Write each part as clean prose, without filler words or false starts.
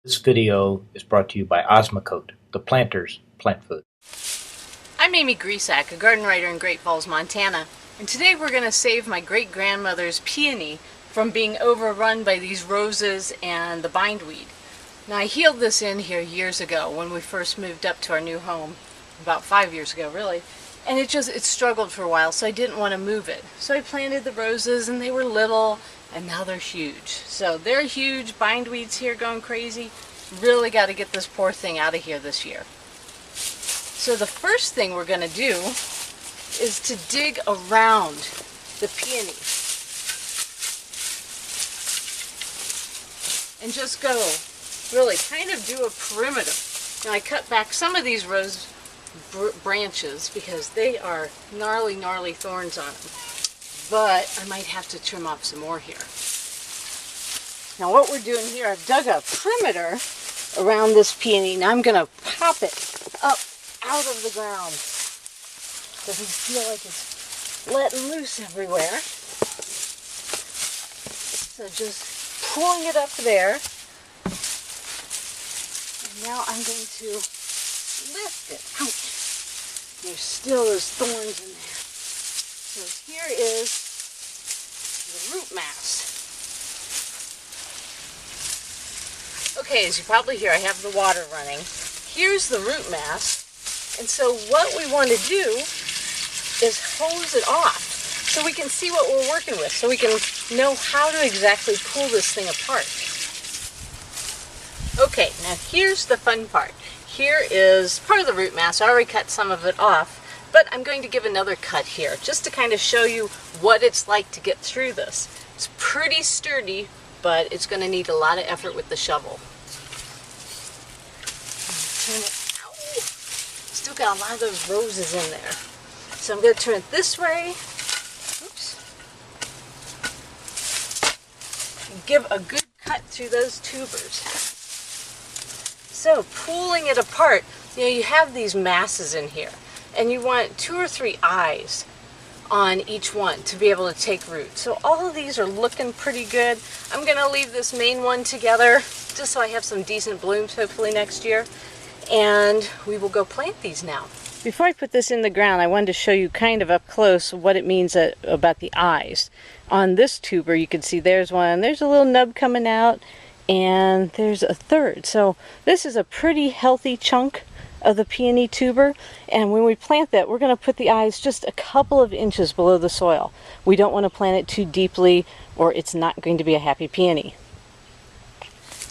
This video is brought to you by Osmocote, the planter's plant food. I'm Amy Grisak, a garden writer in Great Falls, Montana, and today we're going to save my great-grandmother's peony from being overrun by these roses and the bindweed. Now, I healed this in here years ago when we first moved up to our new home, about 5 years ago really, and it struggled for a while, so I didn't want to move it. So I planted the roses and they were little, and now they're huge. So they're huge, bindweeds here going crazy. Really got to get this poor thing out of here this year. So the first thing we're going to do is to dig around the peony. And just go, really kind of do a perimeter. Now I cut back some of these rose branches because they are gnarly thorns on them. But I might have to trim off some more here. Now what we're doing here, I've dug a perimeter around this peony. Now I'm going to pop it up out of the ground. Doesn't feel like it's letting loose everywhere. So just pulling it up there. And now I'm going to lift it. Ouch! There's still those thorns in there. So here is the root mass. Okay, as you probably hear, I have the water running. Here's the root mass. And so what we want to do is hose it off so we can see what we're working with, so we can know how to exactly pull this thing apart. Okay, now here's the fun part. Here is part of the root mass. I already cut some of it off. But I'm going to give another cut here, just to kind of show you what it's like to get through this. It's pretty sturdy, but it's going to need a lot of effort with the shovel. Turn it, ow, still got a lot of those roses in there. So I'm going to turn it this way. Oops. And give a good cut through those tubers. So pulling it apart, you have these masses in here. And you want 2 or 3 eyes on each one to be able to take root. So all of these are looking pretty good. I'm going to leave this main one together just so I have some decent blooms hopefully next year. And we will go plant these now. Before I put this in the ground, I wanted to show you kind of up close what it means about the eyes. On this tuber you can see there's one, there's a little nub coming out, and there's a third. So this is a pretty healthy chunk of the peony tuber, and when we plant that, we're going to put the eyes just a couple of inches below the soil. We don't want to plant it too deeply or it's not going to be a happy peony.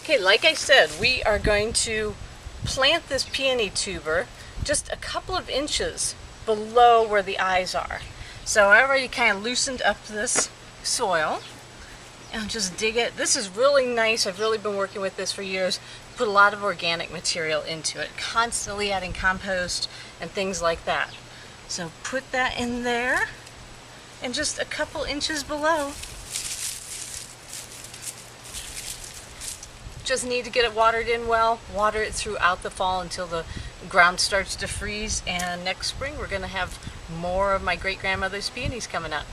Okay, like I said, we are going to plant this peony tuber just a couple of inches below where the eyes are. So I already kind of loosened up this soil and just dig it. This is really nice. I've really been working with this for years. Put a lot of organic material into it, constantly adding compost and things like that. So put that in there and just a couple inches below. Just need to get it watered in well. Water it throughout the fall until the ground starts to freeze, and next spring we're going to have more of my great-grandmother's peonies coming up.